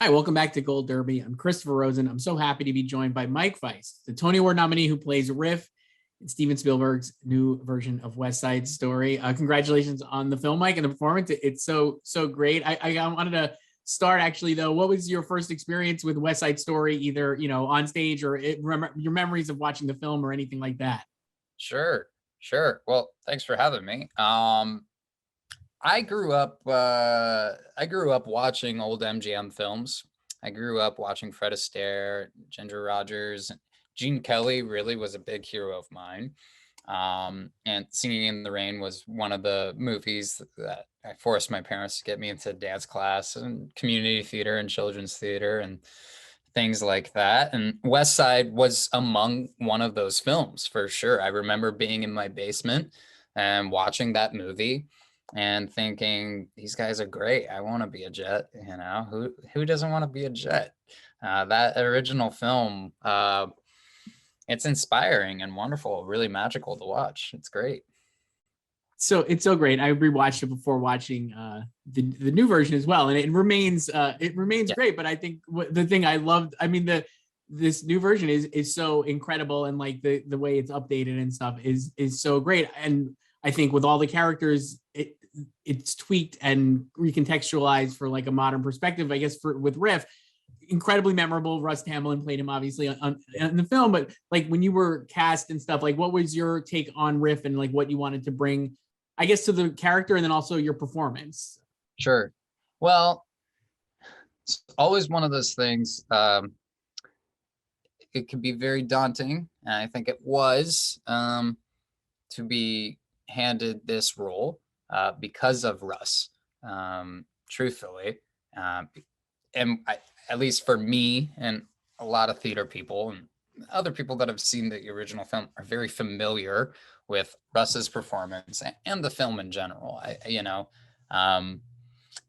Hi, welcome back to Gold Derby. I'm Christopher Rosen. I'm so happy to be joined by Mike Faist, the Tony Award nominee who plays Riff in Steven Spielberg's new version of West Side Story. Congratulations on the film, Mike, and the performance. It's so great. I wanted to start actually though. What was your first experience with West Side Story, either on stage or your memories of watching the film or anything like that? Sure. Well, thanks for having me. I grew up watching old MGM films. I grew up watching Fred Astaire, Ginger Rogers. Gene Kelly really was a big hero of mine. And Singing in the Rain was one of the movies that I forced my parents to get me into dance class and community theater and children's theater and things like that. And West Side was among one of those films for sure. I remember being in my basement and watching that movie and thinking, these guys are great. I want to be a Jet. Who doesn't want to be a Jet? That original film, it's inspiring and wonderful, really magical to watch. It's great. So it's so great. I rewatched it before watching the new version as well, and it remains Yeah. great. But I think the thing I loved, this new version is so incredible, and like the way it's updated and stuff is so great. And I think with all the characters, it's tweaked and recontextualized for like a modern perspective. I guess with Riff, incredibly memorable. Russ Tamblyn played him obviously in the film, but like when you were cast and stuff, like what was your take on Riff and like what you wanted to bring, I guess, to the character and then also your performance? Sure. Well, it's always one of those things. It can be very daunting, and I think it was to be handed this role because of Russ. Truthfully, and at least for me and a lot of theater people and other people that have seen the original film are very familiar with Russ's performance and the film in general.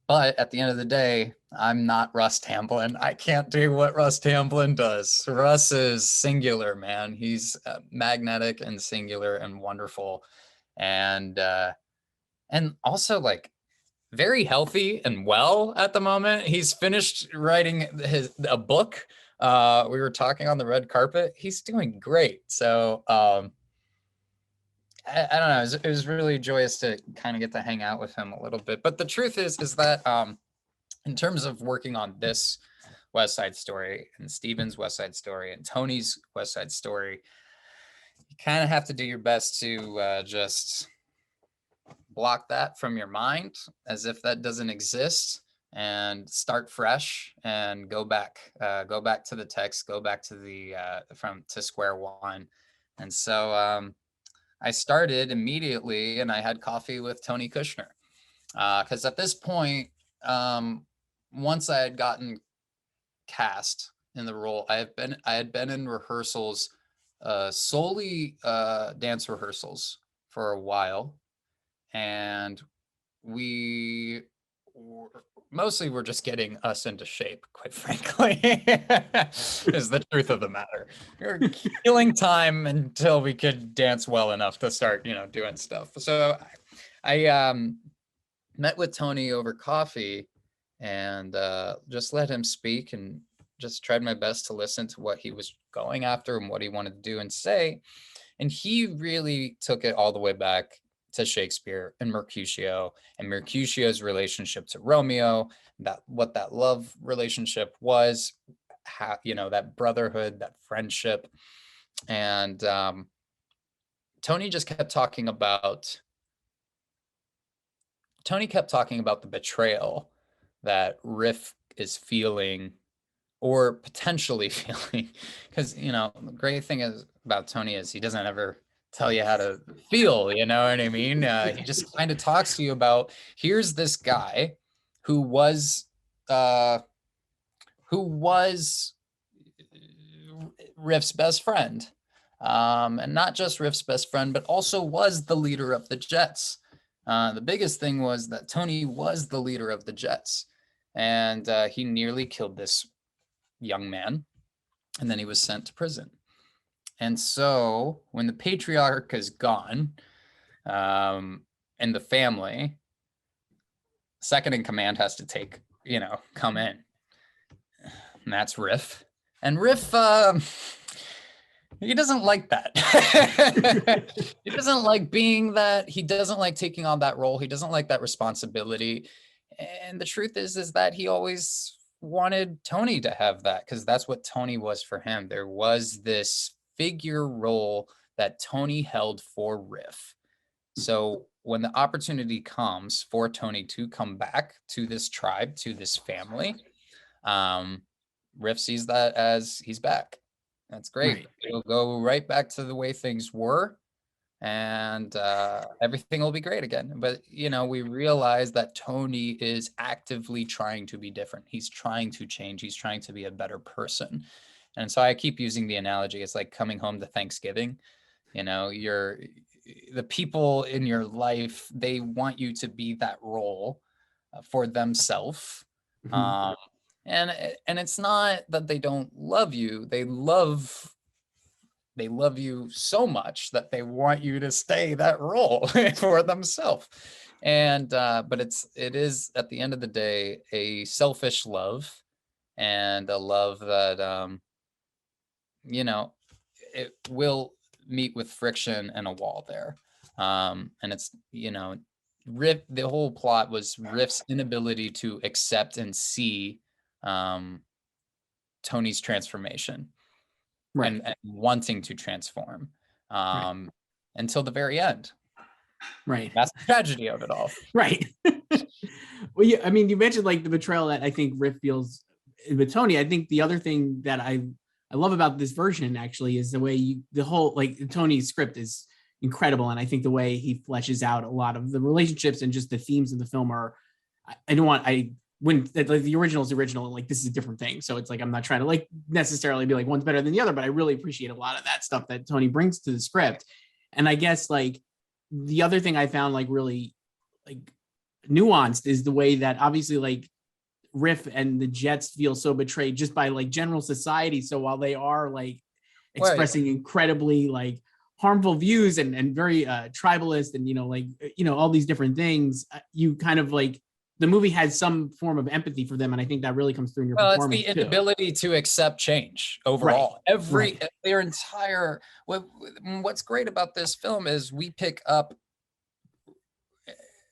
But at the end of the day, I'm not Russ Tamblyn. I can't do what Russ Tamblyn does. Russ is singular, man. He's magnetic and singular and wonderful, and also like very healthy and well at the moment. He's finished writing a book. We were talking on the red carpet. He's doing great. So I don't know. It was really joyous to kind of get to hang out with him a little bit. But the truth is that in terms of working on this West Side Story and Steven's West Side Story and Tony's West Side Story, you kind of have to do your best to just block that from your mind as if that doesn't exist and start fresh and go back to the text, go back to the to square one. And so I started immediately and I had coffee with Tony Kushner because at this point, once I had gotten cast in the role, I had been in rehearsals, solely dance rehearsals for a while, and we mostly were just getting us into shape, quite frankly, is the truth of the matter. We were killing time until we could dance well enough to start, doing stuff. So I met with Tony over coffee and just let him speak and just tried my best to listen to what he was going after and what he wanted to do and say. And he really took it all the way back to Shakespeare and Mercutio's relationship to Romeo, what that love relationship was, how, that brotherhood, that friendship. And Tony kept talking about the betrayal that Riff is feeling or potentially feeling, because the great thing about Tony is he doesn't ever tell you how to feel, you know what I mean? He just kind of talks to you about, here's this guy who was Riff's best friend, and not just Riff's best friend, but also was the leader of the Jets. The biggest thing was that Tony was the leader of the Jets, and he nearly killed this young man, and then he was sent to prison. And so when the patriarch is gone, and the family, second in command has to come in. and that's Riff. And Riff, he doesn't like that. He doesn't like being that. He doesn't like taking on that role. He doesn't like that responsibility. And the truth is that he always wanted Tony to have that, because that's what Tony was for him. There was this figure role that Tony held for Riff. So when the opportunity comes for Tony to come back to this tribe, to this family, Riff sees that as he's back. That's great. Right. It'll go right back to the way things were, and everything will be great again. But, you know, we realize that Tony is actively trying to be different. He's trying to change. He's trying to be a better person. And so I keep using the analogy. It's like coming home to Thanksgiving. You know, the people in your life, they want you to be that role for themselves. Mhm. And it's not that they don't love you. They love you so much that they want you to stay that role for themselves. And but it is at the end of the day a selfish love, and a love that you know, it will meet with friction and a wall there. And it's, you know, Riff, the whole plot was Riff's inability to accept and see Tony's transformation, Right. and wanting to transform Right. until the very end. Right. That's the tragedy of it all. Right. Well, yeah, I mean, you mentioned like the betrayal that I think Riff feels with Tony. I think the other thing that I love about this version actually is the way the whole like Tony's script is incredible, and I think the way he fleshes out a lot of the relationships and just the themes of the film are. When like the original is original, and like this is a different thing, so it's like I'm not trying to like necessarily be like one's better than the other, but I really appreciate a lot of that stuff that Tony brings to the script. And I guess like the other thing I found like really like nuanced is the way that obviously like Riff and the Jets feel so betrayed just by like general society. So while they are like expressing incredibly like harmful views and very tribalist and, you know, like, you know, all these different things, you kind of like the movie has some form of empathy for them. And I think that really comes through in your performance. It's the inability to accept change overall. Right. Their entire, what's great about this film is we pick up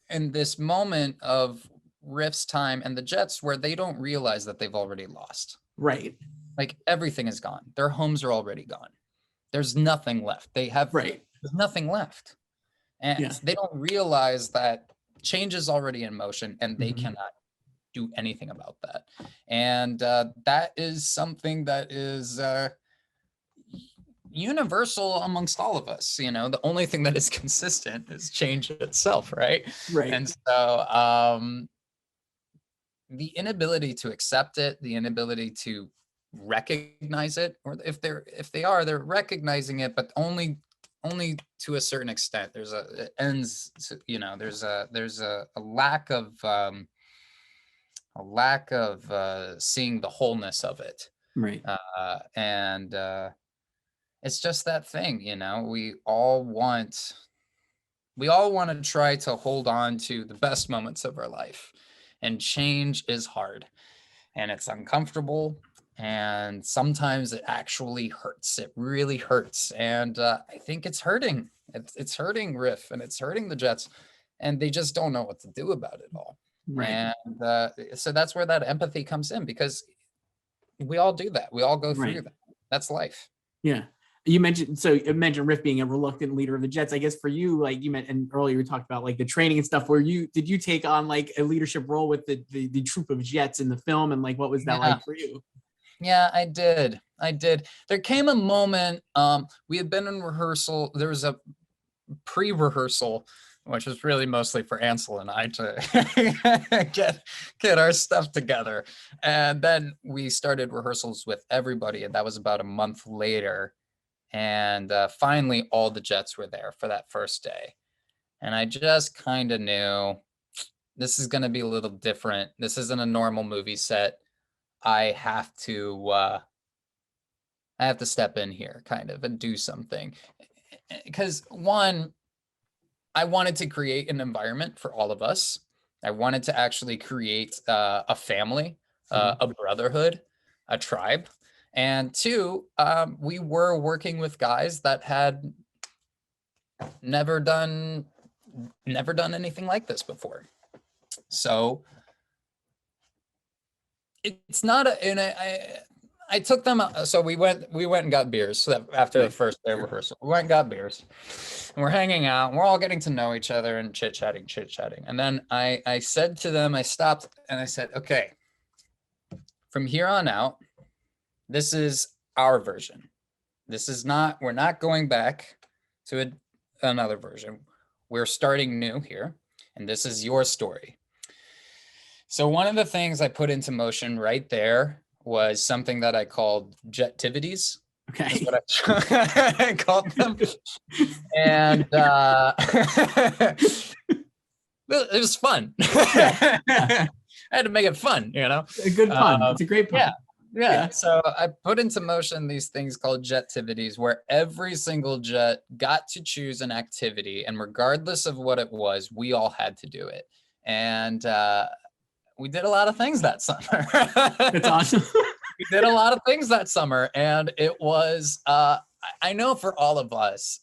in this moment of Riff's time and the Jets where they don't realize that they've already lost. Right. Like everything is gone. Their homes are already gone. There's nothing left. There's nothing left. And they don't realize that change is already in motion, and they cannot do anything about that. And that is something that is universal amongst all of us. You know, the only thing that is consistent is change itself, right? Right. And so the inability to accept it, the inability to recognize it, or if they're recognizing it, but only to a certain extent. There's a lack of seeing the wholeness of it. Right. And it's just that thing, you know, we all want to try to hold on to the best moments of our life, and change is hard, and it's uncomfortable, and sometimes it actually hurts. It really hurts. And I think it's hurting. It's hurting Riff, and it's hurting the Jets, and they just don't know what to do about it all. Right. And so that's where that empathy comes in, because we all do that. We all go through that. That's life. Yeah. You mentioned Riff being a reluctant leader of the Jets. I guess for you, like you mentioned earlier, you talked about like the training and stuff. Did you take on like a leadership role with the troop of Jets in the film, and like what was that like for you? Yeah, I did. There came a moment, we had been in rehearsal. There was a pre-rehearsal, which was really mostly for Ansel and I to get our stuff together. And then we started rehearsals with everybody, and that was about a month later. And finally, all the Jets were there for that first day. And I just kind of knew this is going to be a little different. This isn't a normal movie set. I have to step in here kind of and do something. Because one, I wanted to create an environment for all of us. I wanted to actually create a family, a brotherhood. a tribe. And two, we were working with guys that had never done anything like this before. So it's not I took them out. So we went and got beers. So after the first day of rehearsal, we went and got beers, and we're hanging out, and we're all getting to know each other and chit-chatting. And then I said to them, I stopped and I said, okay, from here on out, this is our version. This is not, we're not going back to another version. We're starting new here, and this is your story. So one of the things I put into motion right there was something that I called Jetivities. Okay. Is what I called them. And it was fun. I had to make it fun, you know? A good pun. It's a great pun. Yeah. So I put into motion these things called Jetivities, where every single jet got to choose an activity, and regardless of what it was, we all had to do it. And we did a lot of things that summer. That's awesome. We did a lot of things that summer, and it was, I know for all of us,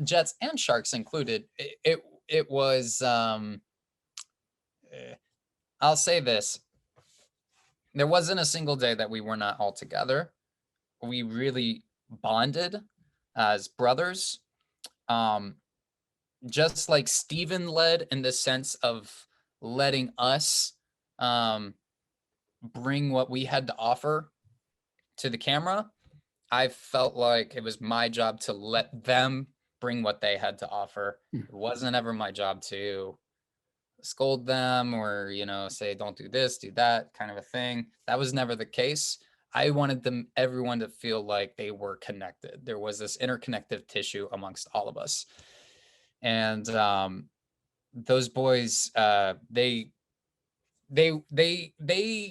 Jets and Sharks included, it was, I'll say this. There wasn't a single day that we were not all together. We really bonded as brothers. Just like Steven led in the sense of letting us bring what we had to offer to the camera, I felt like it was my job to let them bring what they had to offer. It wasn't ever my job to scold them or, you know, say, don't do this, do that kind of a thing. That was never the case. I wanted everyone to feel like they were connected. There was this interconnective tissue amongst all of us. And those boys, they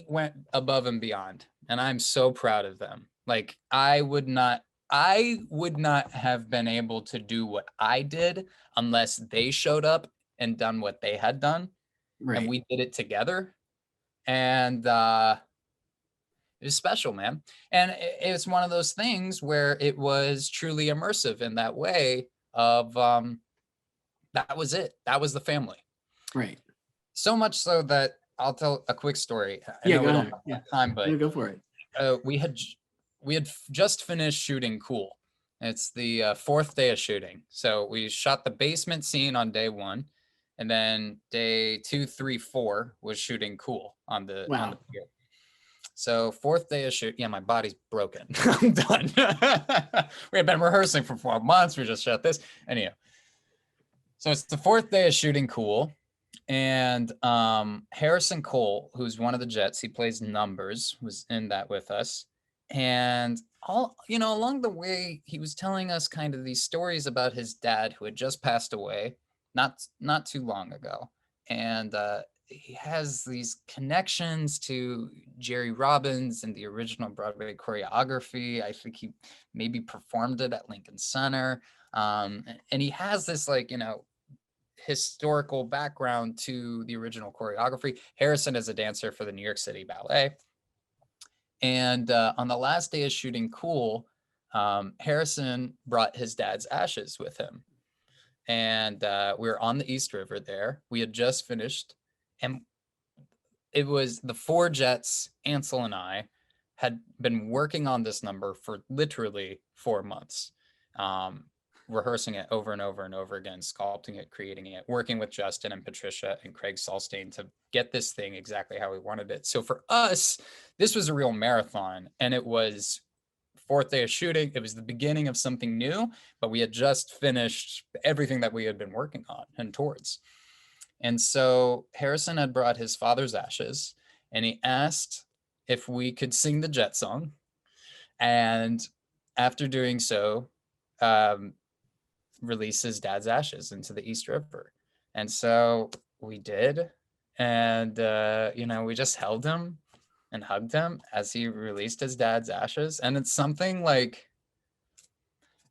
went above and beyond, and I'm so proud of them. Like I would not have been able to do what I did unless they showed up and done what they had done. Right. And we did it together. And it was special, man. And it's one of those things where it was truly immersive in that way of that was it. That was the family. Right. So much so that I'll tell a quick story. I know we don't have time, but go for it. We had just finished shooting Cool. It's the fourth day of shooting. So we shot the basement scene on day 1, and then day 2, 3, 4 was shooting Cool on the pier. So fourth day of shoot. Yeah, my body's broken. I'm done. We had been rehearsing for 4 months. We just shot this. Anyhow, so it's the fourth day of shooting Cool. And Harrison Cole, who's one of the Jets, he plays numbers, was in that with us. And along the way, he was telling us kind of these stories about his dad who had just passed away not too long ago. And he has these connections to Jerry Robbins and the original Broadway choreography. I think he maybe performed it at Lincoln Center. And he has this historical background to the original choreography. Harrison is a dancer for the New York City Ballet. And on the last day of shooting Cool, Harrison brought his dad's ashes with him. And we were on the East River there. We had just finished. And it was the 4 Jets, Ansel and I, had been working on this number for literally 4 months. Rehearsing it over and over and over again, sculpting it, creating it, working with Justin and Patricia and Craig Solstein to get this thing exactly how we wanted it. So for us, this was a real marathon, and it was 4th day of shooting. It was the beginning of something new, but we had just finished everything that we had been working on and towards. And so Harrison had brought his father's ashes, and he asked if we could sing the Jet song. And after doing so, release his dad's ashes into the East River. And so we did. And, we just held him and hugged him as he released his dad's ashes. And it's something like,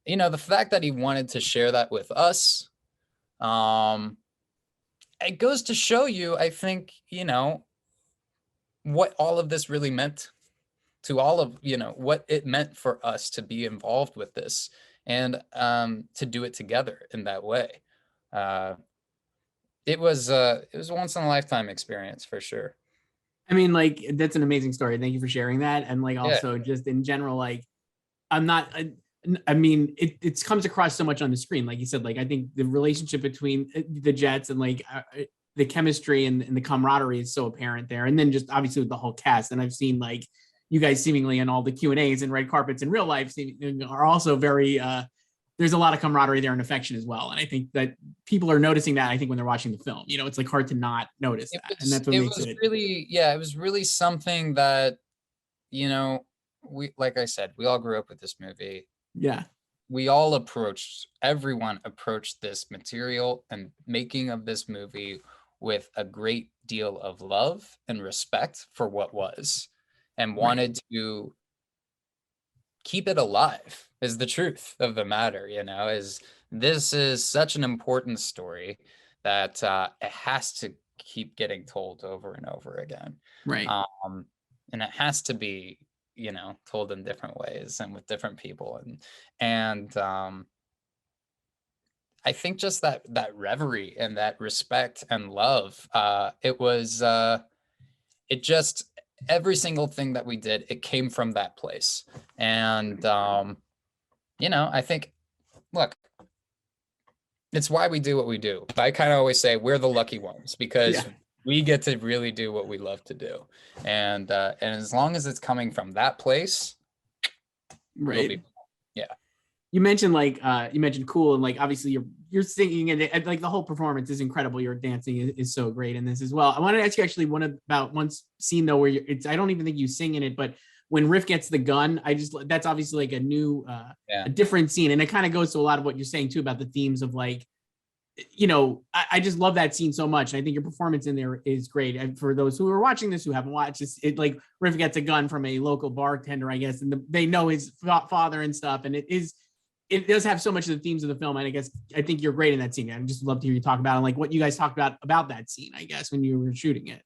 the fact that he wanted to share that with us, it goes to show you, I think, what all of this really meant to all of, you know, what it meant for us to be involved with this and to do it together in that way. It was a once in a lifetime experience for sure. I mean, like, that's an amazing story. Thank you for sharing that. And like, Yeah. also just in general, like, I'm not, I mean, it comes across so much on the screen. Like you said, like, I think the relationship between the Jets and like the chemistry and the camaraderie is so apparent there. And then just obviously with the whole cast. And I've seen like you guys seemingly in all the Q&As and red carpets in real life are also very, there's a lot of camaraderie there and affection as well. And I think that people are noticing that, I think, when they're watching the film. You know, it's like hard to not notice that. And that's what makes it really, yeah, it was really something that, you know, we, like I said, we all grew up with this movie. Yeah. Everyone approached this material and making of this movie with a great deal of love and respect for what was, and wanted to keep it alive, is the truth of the matter, you know, is this is such an important story that it has to keep getting told over and over again. Right. And it has to be, you know, told in different ways and with different people. And I think just that reverie and that respect and love, it just, every single thing that we did, it came from that place. And, you know, I think, look, it's why we do what we do. I kind of always say we're the lucky ones because we get to really do what we love to do. And as long as it's coming from that place, right. Yeah. You mentioned like you mentioned cool, and like obviously you're singing and like the whole performance is incredible. Your dancing is so great in this as well. I wanted to ask you actually one scene though where I don't even think you sing in it, but when Riff gets the gun, that's obviously like a new a different scene, and it kind of goes to a lot of what you're saying too about the themes of like, you know, I just love that scene so much. And I think your performance in there is great. And for those who are watching this who haven't watched it, like Riff gets a gun from a local bartender, I guess, and they know his father and stuff, and it does have so much of the themes of the film. And I think you're great in that scene. I'd just love to hear you talk about it, like what you guys talked about that scene, I guess, when you were shooting it.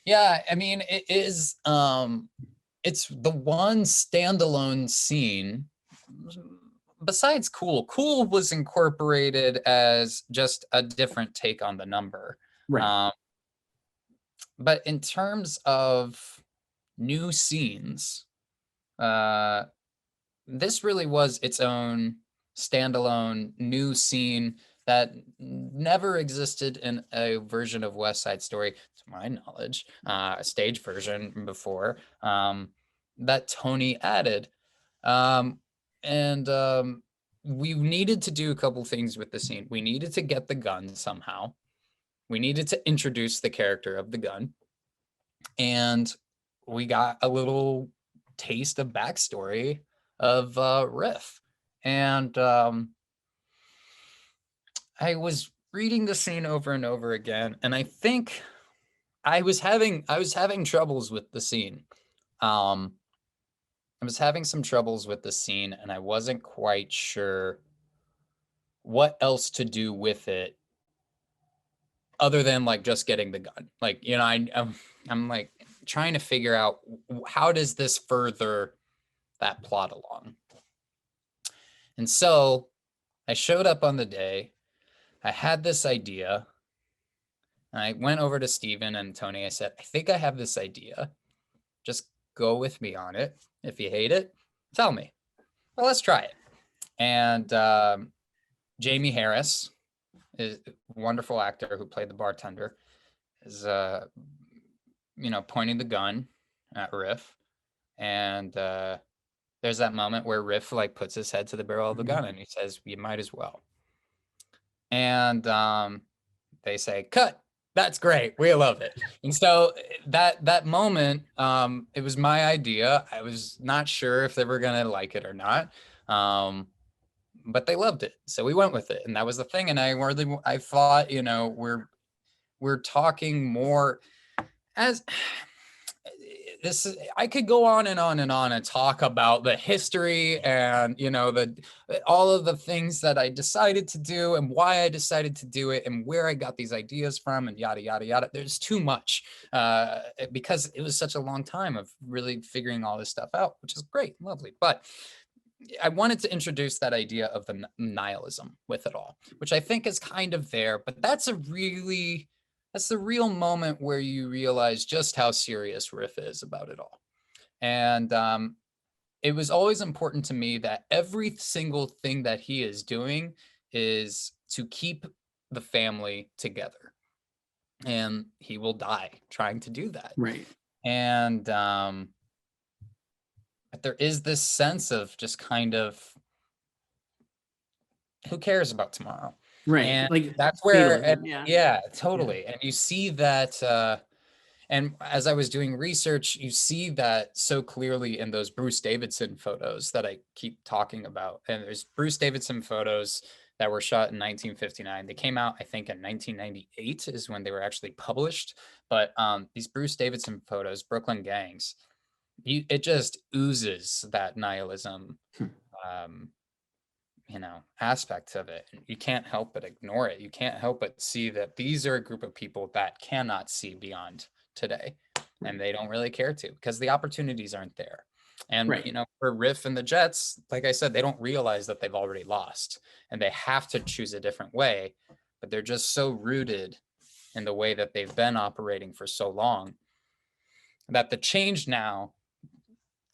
Yeah, I mean, it is, it's the one standalone scene besides Cool. Cool was incorporated as just a different take on the number. Right. But in terms of new scenes, this really was its own standalone new scene that never existed in a version of West Side Story, to my knowledge, a stage version before, that Tony added. We needed to do a couple things with the scene. We needed to get the gun somehow. We needed to introduce the character of the gun. And we got a little taste of backstory of Riff. And I was reading the scene over and over again, and I think I was having troubles with the scene. I was having some troubles with the scene, and I wasn't quite sure what else to do with it other than like just getting the gun. Like, you know, I'm like trying to figure out how does this further that plot along. And so I showed up on the day. I had this idea. I went over to Steven and Tony. I said, I think I have this idea. Just go with me on it. If you hate it, tell me. Well, let's try it. And Jamie Harris, is a wonderful actor who played the bartender, is you know, pointing the gun at Riff. And there's that moment where Riff like puts his head to the barrel of the gun and he says, you might as well. And they say, cut. That's great. We love it. And so that moment, it was my idea. I was not sure if they were going to like it or not. But they loved it. So we went with it. And that was the thing. And I thought, you know, we're talking more as I could go on and on and on and talk about the history and, you know, all of the things that I decided to do and why I decided to do it and where I got these ideas from and yada, yada, yada. There's too much because it was such a long time of really figuring all this stuff out, which is great, lovely. But I wanted to introduce that idea of the nihilism with it all, which I think is kind of there, but that's the real moment where you realize just how serious Riff is about it all. And it was always important to me that every single thing that he is doing is to keep the family together. And he will die trying to do that. Right. And but there is this sense of just kind of, who cares about tomorrow? Right. And like that's where, fatalism, yeah, totally. Yeah. And you see that, and as I was doing research, you see that so clearly in those Bruce Davidson photos that I keep talking about. And there's Bruce Davidson photos that were shot in 1959. They came out, I think, in 1998 is when they were actually published. But these Bruce Davidson photos, Brooklyn Gangs, it just oozes that nihilism, you know, aspect of it. You can't help but ignore it. You can't help but see that these are a group of people that cannot see beyond today, and they don't really care to because the opportunities aren't there. And right. you know, for Riff and the Jets, like I said, they don't realize that they've already lost and they have to choose a different way, but they're just so rooted in the way that they've been operating for so long that the change now,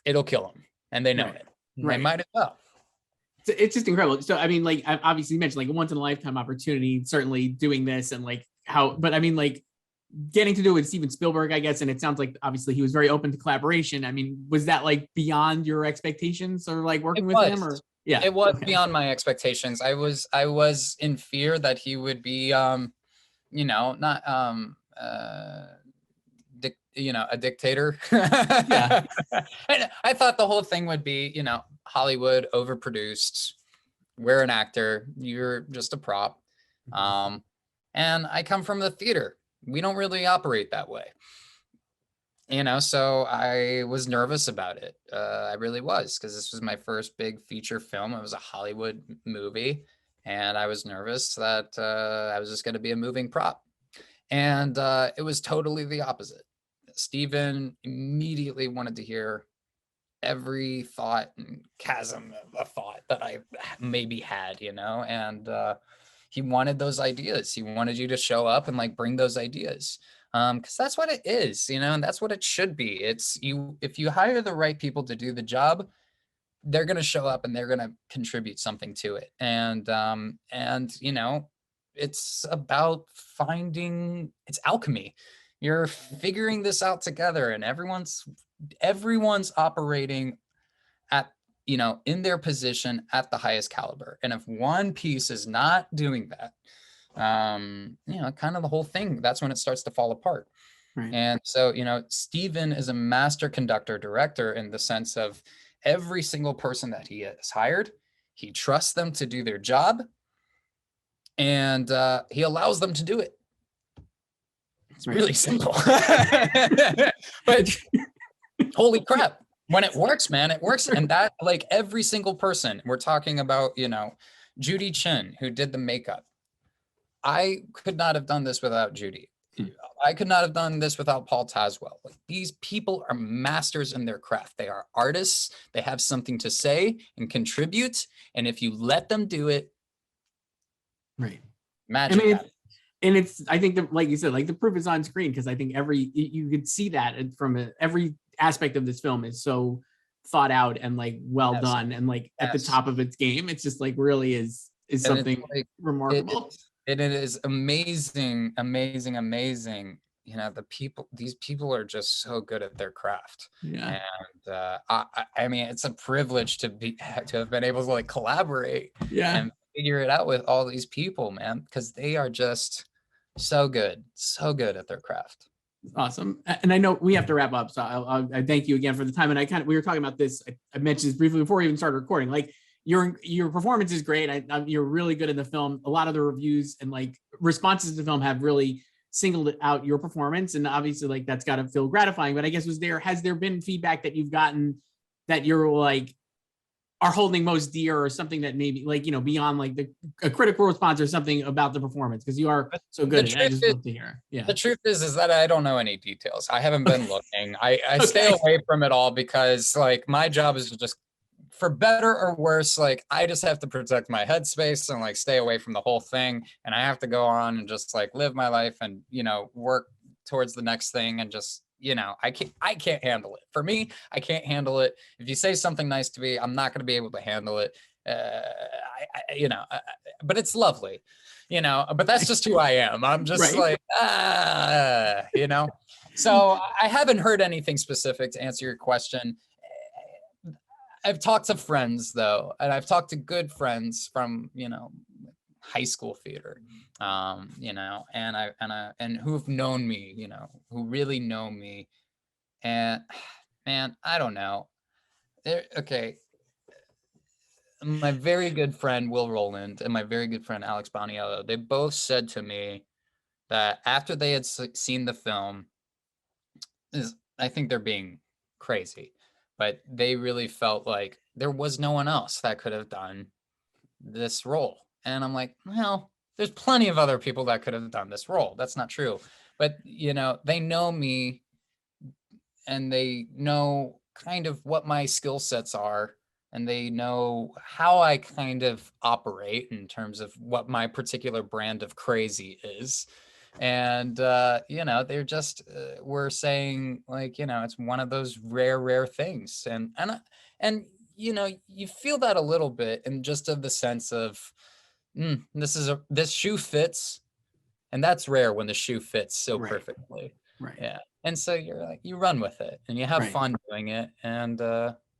it'll kill them, and they know it. Right. They might as well. It's just incredible. So I mean, like, I obviously mentioned like a once in a lifetime opportunity, certainly doing this, and like how, but I mean, like getting to do it with Steven Spielberg, I guess, and it sounds like obviously he was very open to collaboration. I mean, was that like beyond your expectations, or like working with him? Or yeah, it was beyond my expectations. I was in fear that he would be, you know, not you know, a dictator. Yeah. And I thought the whole thing would be, you know, Hollywood, overproduced. We're an actor. You're just a prop. And I come from the theater. We don't really operate that way. You know, so I was nervous about it. I really was, because this was my first big feature film. It was a Hollywood movie. And I was nervous that I was just going to be a moving prop. And it was totally the opposite. Steven immediately wanted to hear every thought and chasm of a thought that I maybe had, you know, and he wanted those ideas. He wanted you to show up and like bring those ideas, because that's what it is, you know, and that's what it should be. It's you, if you hire the right people to do the job, they're going to show up and they're going to contribute something to it. And you know, it's about finding, it's alchemy. You're figuring this out together, and everyone's operating at, you know, in their position at the highest caliber. And if one piece is not doing that, you know, kind of the whole thing, that's when it starts to fall apart. Right. And so, you know, Steven is a master conductor director in the sense of every single person that he has hired, he trusts them to do their job, and he allows them to do it. It's really simple. But holy crap, when it works, man, it works. And that, like, every single person, we're talking about, you know, Judy Chin, who did the makeup. I could not have done this without Judy. I could not have done this without Paul Taswell. Like, these people are masters in their craft. They are artists. They have something to say and contribute. And if you let them do it, right, magic. I mean, and it's, I think that, like you said, like the proof is on screen, because I think you could see that from every aspect of this film is so thought out and like well done, and like at the top of its game. It's just like really is something like, remarkable. It is amazing, amazing, amazing. You know, these people are just so good at their craft. Yeah. And I mean, it's a privilege to have been able to like collaborate. Yeah. And figure it out with all these people, man, because they are just so good at their craft. Awesome. And I know we have to wrap up, so I thank you again for the time. And we were talking about this, I mentioned this briefly before we even started recording, like your performance is great. You're really good in the film. A lot of the reviews and like responses to the film have really singled out your performance, and obviously like that's got to feel gratifying. But I guess has there been feedback that you've gotten that you're like are holding most dear, or something that maybe like, you know, beyond like a critical response or something about the performance, because you are so good at it. I just love to hear. Yeah. The truth is that I don't know any details. I haven't been looking. I Okay. stay away from it all because like my job is to just, for better or worse, like I just have to protect my headspace and like stay away from the whole thing. And I have to go on and just like live my life and, you know, work towards the next thing, and just, you know, I can't handle it. For me, I can't handle it. If you say something nice to me, I'm not going to be able to handle it. But it's lovely, you know, but that's just who I am. I'm just Right. like, you know, so I haven't heard anything specific to answer your question. I've talked to friends though, and I've talked to good friends from, you know, high school theater, you know, and who've known me, you know, who really know me. And man, I don't know. Okay. My very good friend, Will Rowland, and my very good friend, Alex Boniello, they both said to me that after they had seen the film, I think they're being crazy, but they really felt like there was no one else that could have done this role. And I'm like, well, there's plenty of other people that could have done this role. That's not true. But, you know, they know me and they know kind of what my skill sets are, and they know how I kind of operate in terms of what my particular brand of crazy is. And, you know, they're just, were saying like, you know, it's one of those rare things. And, you know, you feel that a little bit in just of the sense of, this shoe fits, and that's rare when the shoe fits so Right. perfectly. Right. Yeah. And so you're like, you run with it and you have fun doing it. And,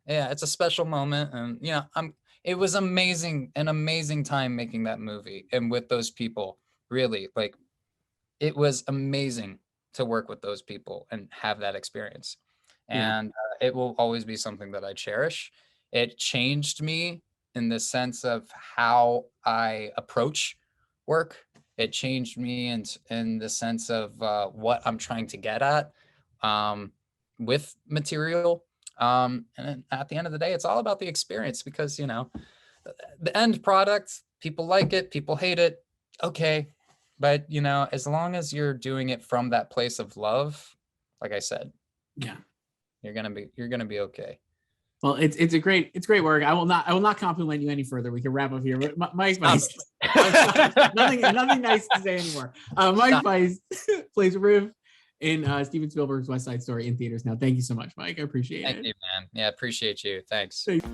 yeah, it's a special moment. And, you know, it was an amazing time making that movie. And with those people, really, like, it was amazing to work with those people and have that experience. Yeah. And it will always be something that I cherish. It changed me in the sense of how I approach work. It changed me in the sense of what I'm trying to get at with material. And at the end of the day, it's all about the experience, because, you know, the end product, people like it, people hate it. Okay. But, you know, as long as you're doing it from that place of love, like I said, Yeah. you're gonna be okay. Well, it's great work. I will not compliment you any further. We can wrap up here. But Mike Faist, nothing nice to say anymore. Mike Faist plays Riff in Steven Spielberg's West Side Story in theaters now. Thank you so much, Mike. I appreciate it. Thank you, man. Yeah, appreciate you. Thanks. Thanks.